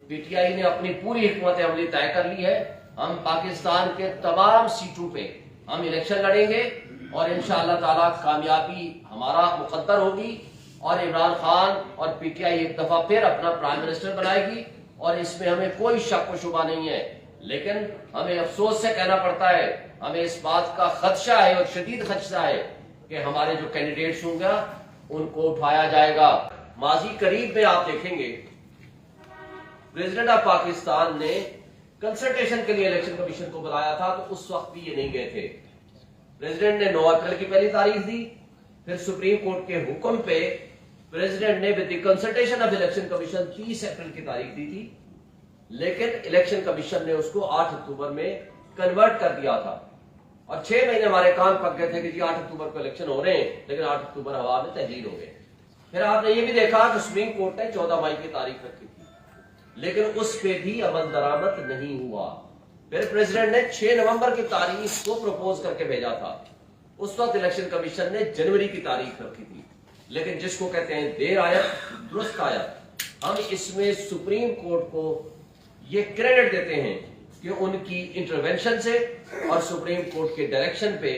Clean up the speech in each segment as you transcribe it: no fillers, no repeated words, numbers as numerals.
P T I ने अपनी पूरी हिकमत अमली तय कर ली है। हम पाकिस्तान के तमाम सीटों पे हम इलेक्शन लड़ेंगे और इंशाअल्लाह ताला कामयाबी हमारा मुकद्दर होगी और इमरान खान और पी टी आई एक दफा फिर अपना प्राइम मिनिस्टर बनाएगी और इसमें हमें कोई शक व शुबा नहीं है। लेकिन हमें अफसोस से कहना पड़ता है, हमें इस बात का खदशा है और शदीद खदशा है कि हमारे जो कैंडिडेट्स होंगे उनको उठाया जाएगा। माजी करीब में आप देखेंगे प्रेसिडेंट ऑफ पाकिस्तान ने कंसल्टेशन के लिए इलेक्शन कमीशन को बुलाया था, तो उस वक्त भी ये नहीं गए थे। प्रेसिडेंट ने 9 अप्रैल की पहली तारीख दी, फिर सुप्रीम कोर्ट के हुक्म पे प्रेसिडेंट ने with the consultation of election commission 30 अप्रैल की तारीख दी थी, लेकिन इलेक्शन कमीशन ने उसको 8 अक्टूबर में कन्वर्ट कर दिया था और 6 महीने हमारे कान पक गए थे कि जी 8 अक्टूबर को इलेक्शन हो रहे हैं, लेकिन 8 अक्टूबर हवा में तहलील हो गए। फिर आपने ये भी देखा कि सुप्रीम कोर्ट ने 14 मई की तारीख रखी थी, लेकिन उस पे भी अमल दरामद नहीं हुआ। फिर प्रेसिडेंट ने 6 नवंबर की तारीख को प्रपोज करके भेजा था, उस वक्त इलेक्शन कमीशन ने जनवरी की तारीख रखी थी, लेकिन जिसको कहते हैं देर आयत दुरुस्त आयत। हम इसमें सुप्रीम कोर्ट को ये क्रेडिट देते हैं कि उनकी इंटरवेंशन से और सुप्रीम कोर्ट के डायरेक्शन पे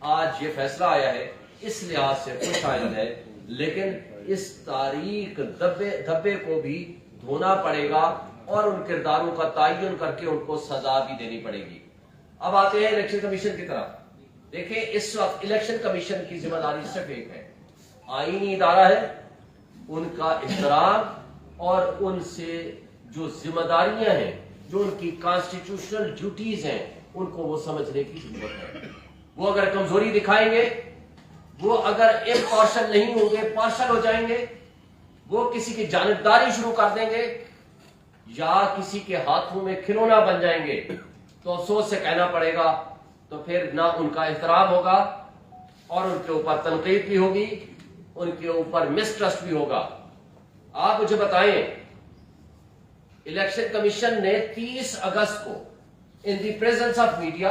आज ये फैसला आया है, इस लिहाज से खुशआमद है। लेकिन इस तारीख धब्बे को भी धोना पड़ेगा और उन किरदारों का तयन करके उनको सजा भी देनी पड़ेगी। अब आते हैं इलेक्शन कमीशन की तरफ। देखिए, इस वक्त इलेक्शन कमीशन की जिम्मेदारी सिर्फ एक है, आईनी इदारा है, उनका एहतराम और उनसे जो जिम्मेदारियां हैं, जो उनकी कॉन्स्टिट्यूशनल ड्यूटीज हैं, उनको वो समझने की जरूरत है। वो अगर कमजोरी दिखाएंगे, वो अगर इम्पार्शल नहीं होंगे, पार्शल हो जाएंगे, वो किसी की जानिबदारी शुरू कर देंगे या किसी के हाथों में खिलौना बन जाएंगे, तो अफसोस से कहना पड़ेगा, तो फिर ना उनका एहतराम होगा और उनके ऊपर तनकीद भी होगी, उनके ऊपर मिसट्रस्ट भी होगा। आप मुझे बताएं, इलेक्शन कमीशन ने 30 अगस्त को in the presence of media,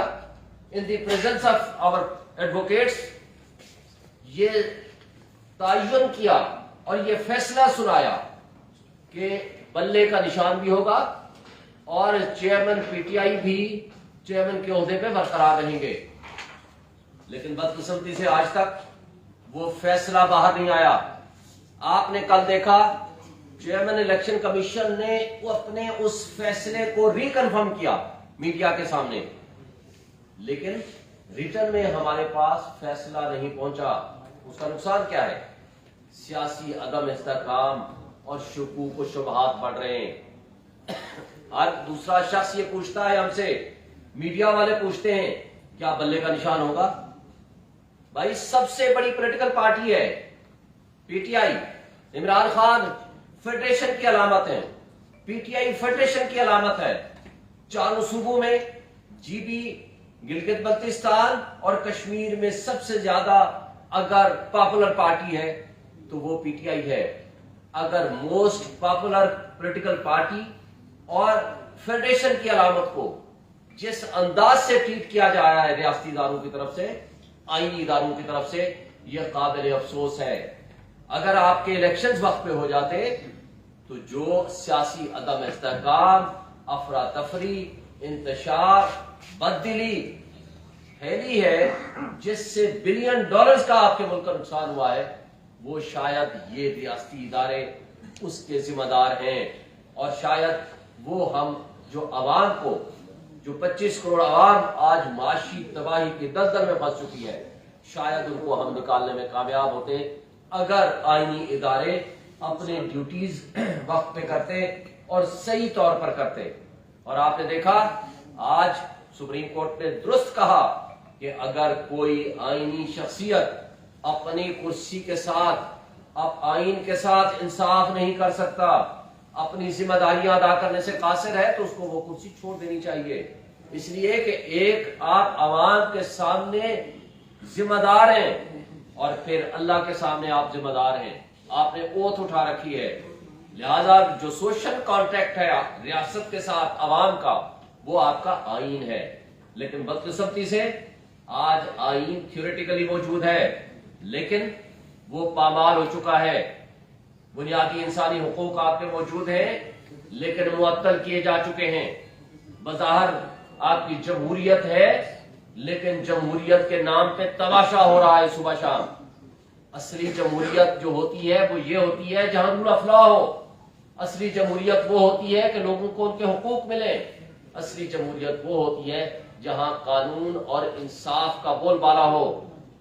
in the presence of our advocates ये तयन किया और ये फैसला सुनाया कि बल्ले का निशान भी होगा और चेयरमैन पीटीआई भी चेयरमैन के ओहदे पे बरकरार रहेंगे। लेकिन बदकिस्मती से आज तक वो फैसला बाहर नहीं आया। आपने कल देखा चेयरमैन इलेक्शन कमीशन ने वो अपने उस फैसले को रिकन्फर्म किया मीडिया के सामने, लेकिन रिटर्न में हमारे पास फैसला नहीं पहुंचा। उसका नुकसान क्या है? सियासी अदम इस्तेकाम और शुकूक व शुबहात बढ़ रहे हैं। हर दूसरा शख्स ये पूछता है हमसे, मीडिया वाले पूछते हैं क्या बल्ले का निशान होगा? भाई, सबसे बड़ी पॉलिटिकल पार्टी है पीटीआई, इमरान खान फेडरेशन की अलामत है, पीटीआई फेडरेशन की अलामत है। चारों सूबों में जीबी, गिलगित बल्तिस्तान और कश्मीर में सबसे ज्यादा अगर पॉपुलर पार्टी है तो वो पीटीआई है। अगर मोस्ट पॉपुलर पॉलिटिकल पार्टी और फेडरेशन की अलामत को जिस अंदाज से ट्रीट किया जा रहा है रियासती इदारों की तरफ से, आईनी इदारों की तरफ से, यह काबिल अफसोस है। अगर आपके इलेक्शंस वक्त पे हो जाते तो जो सियासी अदम इस्तेकाम, अफरा तफरी, इंतशार, बददिली फैली है जिससे $बिलियन का आपके मुल्क का नुकसान हुआ है, वो शायद ये रियासती इदारे उसके जिम्मेदार हैं। और शायद वो हम जो अवाम को, जो 25 करोड़ अवाम आज माशी तबाही की दलदल में फंस चुकी है, शायद उनको हम निकालने में कामयाब होते अगर आईनी इदारे अपने ड्यूटीज वक्त पे करते और सही तौर पर करते। और आपने देखा आज सुप्रीम कोर्ट ने दुरुस्त कहा कि अगर कोई आईनी शख्सियत अपनी कुर्सी के साथ, अब आईन के साथ इंसाफ नहीं कर सकता, अपनी जिम्मेदारियां अदा करने से कासिर है, तो उसको वो कुर्सी छोड़ देनी चाहिए। इसलिए कि एक आप अवाम के सामने जिम्मेदार हैं और फिर अल्लाह के सामने आप जिम्मेदार हैं, आपने ओथ उठा रखी है। लिहाजा जो सोशल कॉन्ट्रैक्ट है रियासत के साथ अवाम का, वो आपका आईन है। लेकिन बदकिस्मती से आज आईन थ्योरेटिकली मौजूद है, लेकिन वो पामाल हो चुका है। बुनियादी इंसानी हुकूक आपके मौजूद हैं, लेकिन मुअत्तल किए जा चुके हैं। बज़ाहिर आपकी जमहूरियत है, लेकिन जमहूरियत के नाम पे तमाशा हो रहा है सुबह शाम। असली जमहूरियत जो होती है वो ये होती है जहां रूल ऑफ लॉ हो। असली जमहूरियत वो होती है कि लोगों को उनके हुकूक मिले। असली जमहूरियत वो होती है जहां कानून और इंसाफ का बोलबाला हो,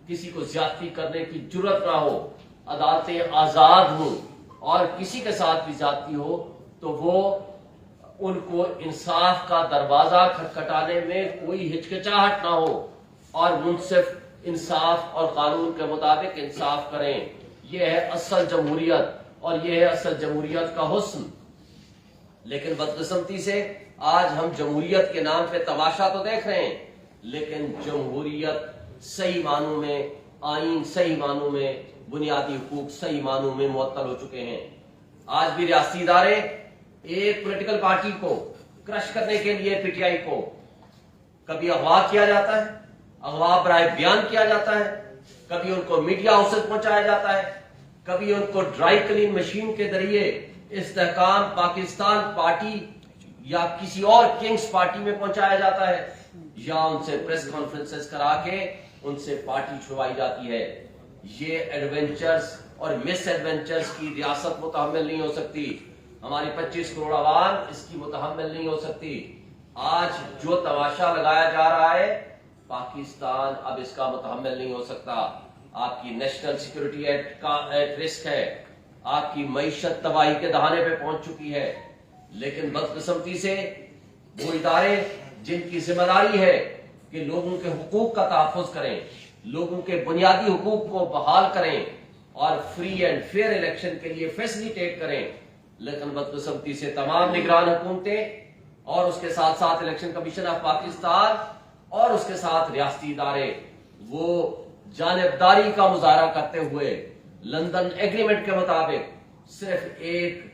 किसी को ज्यादती करने की जुर्रत ना हो, अदालतें आजाद हों, और किसी के साथ भी ज्यादती हो तो वो उनको इंसाफ का दरवाजा खटखटाने में कोई हिचकिचाहट ना हो और मुनसिफ इंसाफ और कानून के मुताबिक इंसाफ करें। यह है असल जमहूरियत और यह है असल जमहूरियत का हुस्न। लेकिन बदकिस्मती से आज हम जमहूरियत के नाम पे तमाशा तो देख रहे हैं, लेकिन जमहूरियत सही मानों में, आईन सही मानों में, बुनियादी हुकूक सही मानों में मुअत्तल हो चुके हैं। आज भी रियासती इदारे एक पॉलिटिकल पार्टी को क्रश करने के लिए पीटीआई को कभी अगवा किया जाता है, अगवा बराए बयान किया जाता है, कभी उनको मीडिया हाउसेस पहुंचाया जाता है, कभी उनको ड्राई क्लीन मशीन के जरिए इस्तेहकाम पाकिस्तान पार्टी या किसी और किंग्स पार्टी में पहुंचाया जाता है, या उनसे प्रेस कॉन्फ्रेंसेस करा के उनसे पार्टी छुड़वाई जाती है। ये एडवेंचर्स और मिस एडवेंचर्स की रियासत मुतहम्मिल नहीं हो सकती। हमारी 25 करोड़ आवाम इसकी मुतहम्मिल नहीं हो सकती। आज जो तमाशा लगाया जा रहा है, पाकिस्तान अब इसका मुतहम्मिल नहीं हो सकता। आपकी नेशनल सिक्योरिटी एट रिस्क है, आपकी मईशत तबाही के दहाने पे पहुंच चुकी है। लेकिन बदकिस्मती से वो इदारे जिनकी जिम्मेदारी है कि लोगों के हुकूक का तहफ़्फ़ुज़ करें, लोगों के बुनियादी हुकूक को बहाल करें और फ्री एंड फेयर इलेक्शन के लिए फैसिलिटेट करें, लेकिन बदकिस्मती से तमाम निगरान हुकूमतें और उसके साथ साथ इलेक्शन कमीशन ऑफ पाकिस्तान और उसके साथ रियासती इदारे वो जानिबदारी का मुजाहरा करते हुए लंदन एग्रीमेंट के मुताबिक सिर्फ एक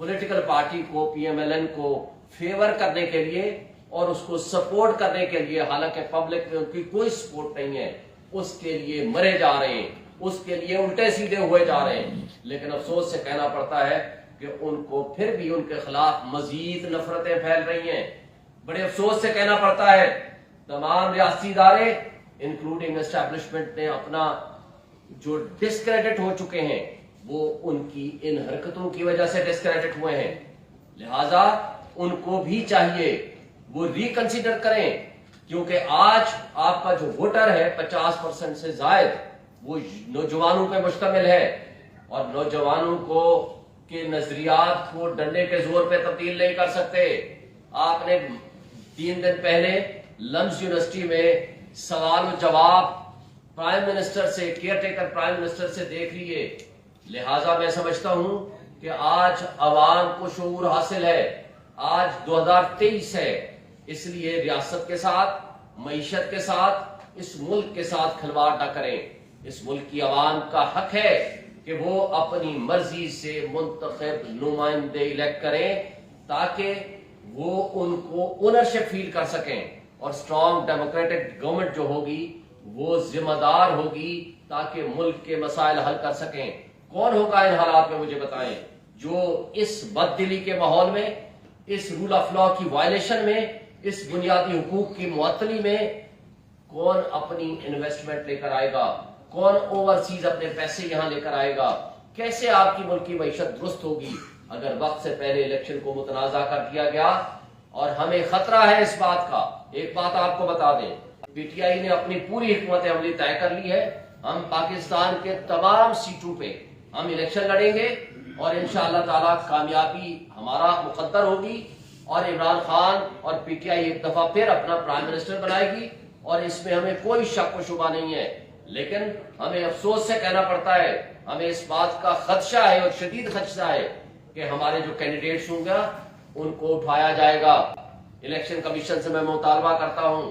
पॉलिटिकल पार्टी को, पीएमएलएन को फेवर करने के लिए और उसको सपोर्ट करने के लिए, हालांकि पब्लिक में उनकी कोई सपोर्ट नहीं है, उसके लिए मरे जा रहे हैं, उसके लिए उल्टे सीधे हुए जा रहे हैं। लेकिन अफसोस से कहना पड़ता है कि उनको फिर भी उनके खिलाफ मजीद नफरतें फैल रही हैं। बड़े अफसोस से कहना पड़ता है तमाम रियासती इदारे इंक्लूडिंग एस्टैब्लिशमेंट ने अपना जो डिस्क्रेडिट हो चुके हैं वो उनकी इन हरकतों की वजह से डिस्क्रेडिट हुए हैं। लिहाजा उनको भी चाहिए वो रिकंसिडर करें, क्योंकि आज आपका जो वोटर है 50% से ज्यादा वो नौजवानों पे मुश्तमिल है, और नौजवानों को के नजरियात को डंडे के जोर पे तब्दील नहीं कर सकते। आपने 3 दिन पहले लम्स यूनिवर्सिटी में सवाल जवाब प्राइम मिनिस्टर से, केयर टेकर प्राइम मिनिस्टर से देख लिए। लिहाजा मैं समझता हूं कि आज अवाम को शऊर हासिल है। आज 2023 है, इसलिए रियासत के साथ, मईशत के साथ, इस मुल्क के साथ खिलवाड़ न करें। इस मुल्क की अवाम का हक है कि वो अपनी मर्जी से मुंतखब नुमाइंदे इलेक्ट करें, ताकि वो उनको ओनरशिप फील कर सकें और स्ट्रॉन्ग डेमोक्रेटिक गवर्नमेंट जो होगी वो जिम्मेदार होगी, ताकि मुल्क के मसाइल हल कर सकें। कौन होगा इन हालात में, मुझे बताएं, जो इस बददिली के माहौल में, इस रूल ऑफ लॉ की वायलेशन में, इस बुनियादी हुकूक की मुअत्तली में कौन अपनी इन्वेस्टमेंट लेकर आएगा, कौन ओवरसीज अपने पैसे यहां लेकर आएगा, कैसे आपकी मुल्क की मईशत दुरुस्त होगी अगर वक्त से पहले इलेक्शन को मुतनाजा कर दिया गया। और हमें खतरा है इस बात का। एक बात आपको बता दें, पीटीआई ने अपनी पूरी हिकमत अमली तय कर ली है। हम पाकिस्तान के तमाम सीटों पे हम इलेक्शन लड़ेंगे और इंशाअल्लाह ताला कामयाबी हमारा मुकद्दर होगी, और इमरान खान और पीटीआई एक दफा फिर अपना प्राइम मिनिस्टर बनाएगी, और इसमें हमें कोई शक व शुबा नहीं है। लेकिन हमें अफसोस से कहना पड़ता है, हमें इस बात का खदशा है और शदीद खदशा है कि हमारे जो कैंडिडेट्स होंगे उनको उठाया जाएगा। इलेक्शन कमीशन से मैं मुतालबा करता हूं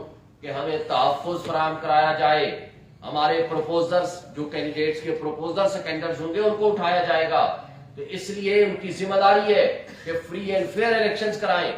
कि हमें तहफ़्फ़ुज़ फराहम कराया जाए। हमारे प्रपोजर्स, जो कैंडिडेट्स के प्रपोजल से कैंडिडेट्स होंगे, उनको उठाया जाएगा। तो इसलिए उनकी जिम्मेदारी है कि फ्री एंड फेयर इलेक्शंस कराएं।